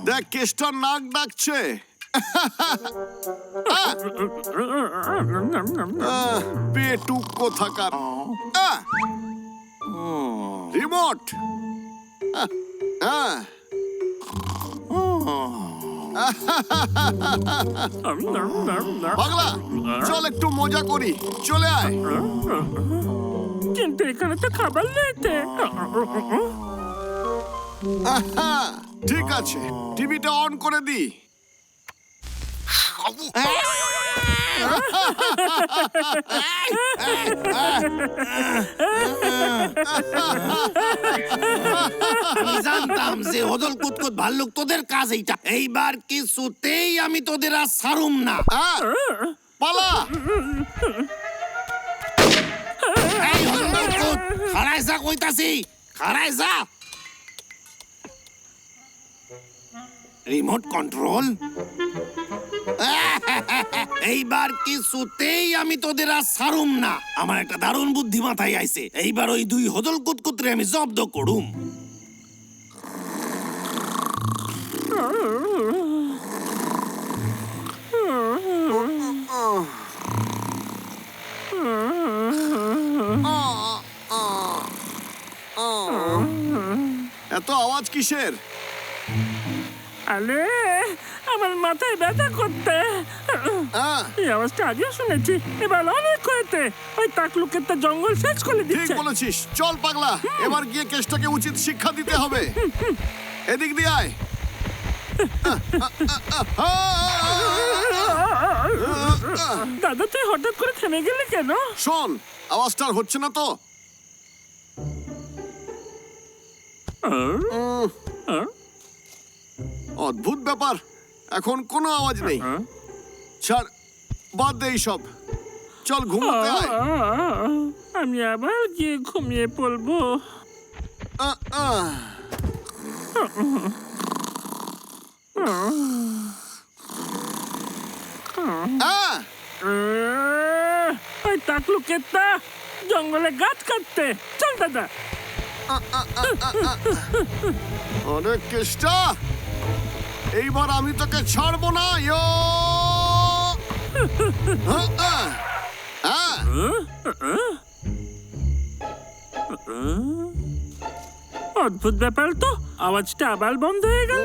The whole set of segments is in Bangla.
দেখ কেষ্টার নাক ডাকছে। পেটুক কোথাকার। রিমোট। পাগলা, চল একটু মজা করি, চলে আয়। কিন্তু এখানে তো খাবার নেই। ঠিক আছে, টিভিটা অন করে দি। জানতাম যে হদল কুতকুত ভাল্লুক তোদের কাজ এইটা। এইবার কিছুতেই আমি তোদের আর ছাড়ুম না। পালা। এই হদল কুতকুত, খাড়ায় যা কইতাছি, খাড়ায় যা। Remote control. এইবার কিছুতেই আমি তোদের আর ছাড়ুম না। আমার একটা দারুণ বুদ্ধি মাথায় আইছে। এইবার ওই দুই হদল কুতকুতরে আমি জব্দ করুম। এত আওয়াজ কিসের? আরে আমার মাথায় ব্যথা করতে। এই আওয়াজটা আজও শুনেছি, এবার অনেক হয়েছে। ওই তাকলুকের তো জঙ্গল শেষ করে ঠিক দিচ্ছে। বলেছিস, চল পাগলা, এবার গিয়ে কেষ্টাকে উচিত শিক্ষা দিতে হবে। এদিক দিয়ে আয়। দাদা তুই হঠাৎ করে থেমে গেলি কেন? শোন, আওয়াজটা হচ্ছে না তো। অদ্ভুত ব্যাপার, এখন কোনো আওয়াজ নেই। ছাড়, বাদ দে সব, চল ঘুমোতে আয়। আমি আবার গিয়ে ঘুমিয়ে পড়বো। ওই তাকলুকেরটা জঙ্গলে গাছ কাটতে। চল দাদা। অনেক কেষ্টা, এইবার আমি তোকে ছাড়বো না। অদ্ভুত ব্যাপার তো, আওয়াজটা আবার বন্ধ হয়ে গেল।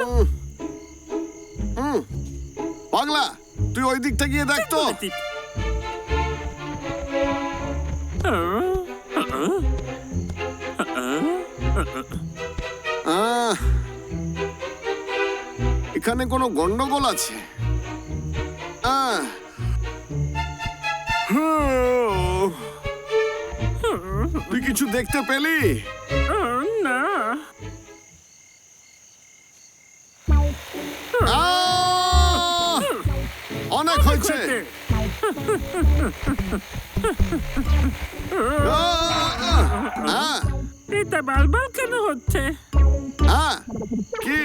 পাগলা, তুই ওই দিকটা গিয়ে দেখ তো। এখানে কোনো গন্ডগোল আছে? তুই কিছু দেখতে পেলি? না। অনেক হয়েছে। এটা বারবার কেন হচ্ছে? কি?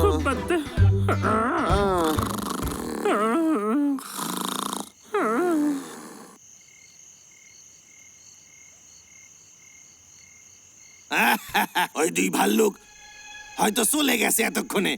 ঘুমাতে। ওই দুই ভাল্লুক হয়তো চলে গেছে এতক্ষণে।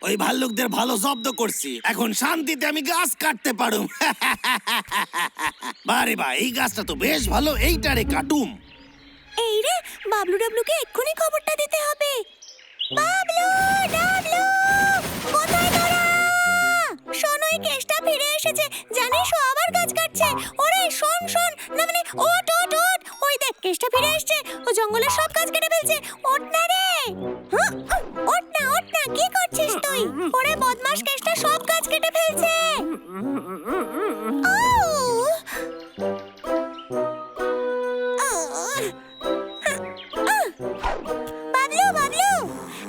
ওই ভাল্লুকদের ভালো জব্দ করছি, এখন শান্তিতে আমি গাছ কাটতে পারুম। বারে বা, এই গাছটা তো বেশ ভালো, এইটারে কাটুম। এই রে, বাবলু ডাবলুকে এক্ষুনি খবরটা দিতে হবে। বাবলু ডাবলু, কোথায় তোরা? শোন, ওই কেসটা ফিরে এসেছে, জানিস ও আবার গাছ কাটছে। ওরে শোন শোন, না মানে ওঠ ওঠ ওঠ, ওই দেখ কেসটা ফিরে এসেছে, ও জঙ্গলের সব গাছ কেটে ফেলছে। ওঠ না রে, হ্যাঁ, ওঠ না, কি করছিস তুই? ওরে বদমাশ, কেসটা সব গাছ কেটে ফেলছে। বাবলু বাবলু,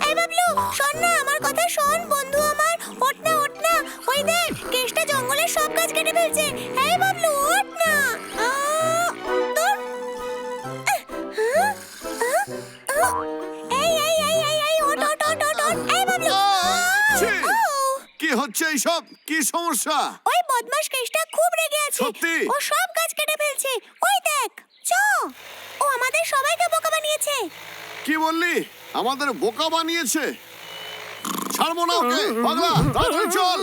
এই বাবলু, শোন না, আমার কথা শোন বন্ধু আমার, ওঠ না, ওই দেখ কেসটা জঙ্গলের সব গাছ কেটে ফেলছে। এই বাবলু, ওঠ না। দূর। এই, ওঠ, এই বাবলু। ছি! কি হচ্ছে এইসব? কি সমস্যা? ওই বদমাশ কেসটা খুব রেগে আছে। সত্যি? ও সব গাছ কেটে ফেলছে। ওই দেখ, ও আমাদের সবাইকে বোকা বানিয়েছে। কি বললি? আমাদের বোকা বানিয়েছে? ছাড়বো না ওকে। পাগলা, তাড়াতাড়ি চল।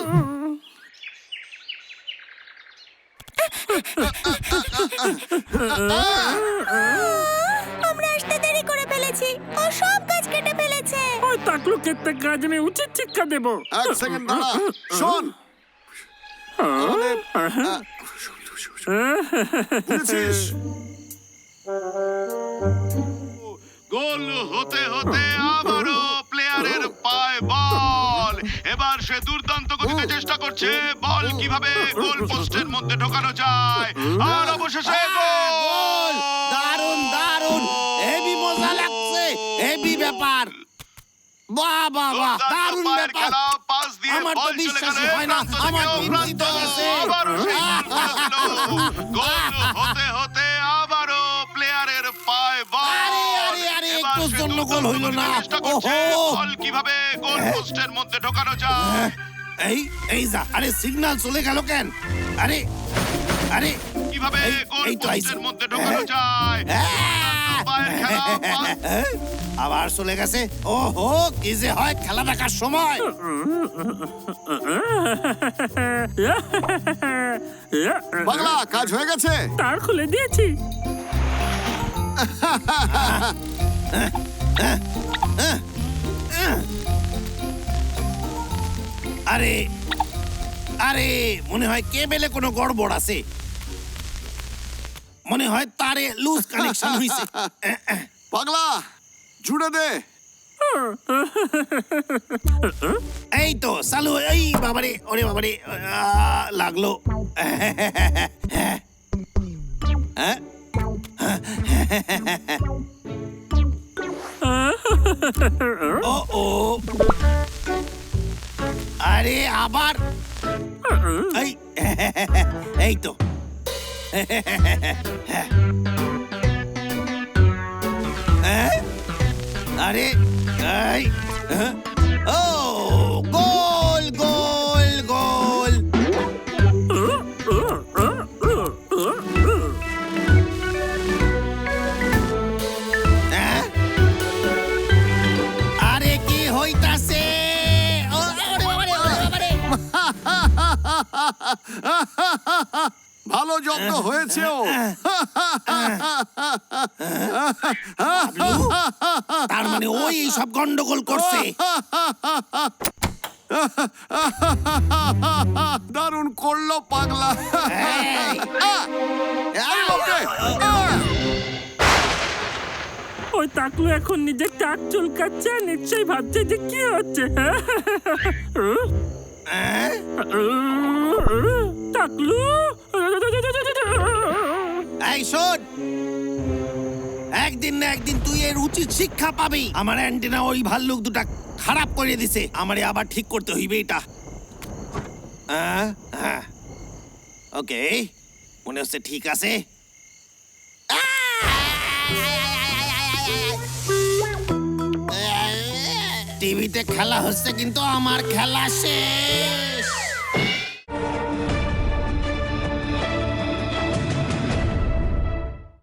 আমরা আসতে দেরি করে ফেলেছি, ও সব গাছ কেটে ফেলেছে। ওই তাকলুকেতে কাজ নিয়ে উচিত শিক্ষা দেবো। এক সেকেন্ড দাঁড়া। শোন, আমাদের বুঝেছিস? গোল হতে হতে আবারও প্লেয়ারের পায়ে বল। এবার সে দুর্দান্ত গতিতে চেষ্টা করছে বল কিভাবে গোল পোস্টের মধ্যে ঢোকানো যায়, আর অবশেষে গোল। দারুণ দারুণ, হেভি মজা লাগছে, হেভি ব্যাপার। বাহ বাহ বাহ, দারুণ পায়ের ব্যাপার। খেলা, পাস দিয়ে আমার তো বল চলে বিশ্বাসই গেল হয় না, প্রান্ত আমার থেকে বিরক্তি প্রান্ত। লাগছে। আবারও সেই গোল হতে হতে আবারও প্লেয়ারের পায়ে বল। আরে, এবার একটুর সে জন্য গোল দুর্দান্ত হইল না। গতিতে চেষ্টা করছে ওহো। বল কিভাবে গোল পোস্টের মধ্যে ঢোকানো যায়। এই যা, আরে সিগন্যাল চলে গেল কেন? আরে আরে, কিভাবে গোল এই তো আইছে। পোস্টের মধ্যে ঢোকানো যায়। পায়ের খেলা, পাস। আবার চলে গেছে। ওহো, কি যে হয় খেলা দেখার সময়। পাগলা, কাজ হয়ে গেছে? তার খুলে দিয়েছি। আরে আরে, মনে হয় কেবেলে কোনো গড়বড় আছে, মনে হয় তারে লুজ কানেকশন হইছে। পাগলা, জুড়ে দে। এই তো চালু। এই বাবারে, ওরে বাবারে, লাগলো। ও ও, আরে আবার এই, এই তো। আরে এই, ও গোল গোল গোল। আরে কি হইতাছে? ভালো জব্দ হয়েছে ও। তার মানে ওই সব গন্ডগোল করছে। দারুণ করলো পাগলা। ওকে। ওই তাকলু এখন নিজের টাক চুলকাচ্ছে, নিশ্চয়ই ভাবছে যে কি হচ্ছে। টাকলু, এই শোন, একদিন না একদিন তুই এর উচিত শিক্ষা পাবি। আমার অ্যান্টেনা ওই ভাল্লুক দুটা খারাপ করে দিছে, আমারে আবার ঠিক করতে হইবে এটা। ওকে, মনে হচ্ছে ঠিক আছে। টিভিতে খেলা হচ্ছে কিন্তু আমার খেলা শেষ।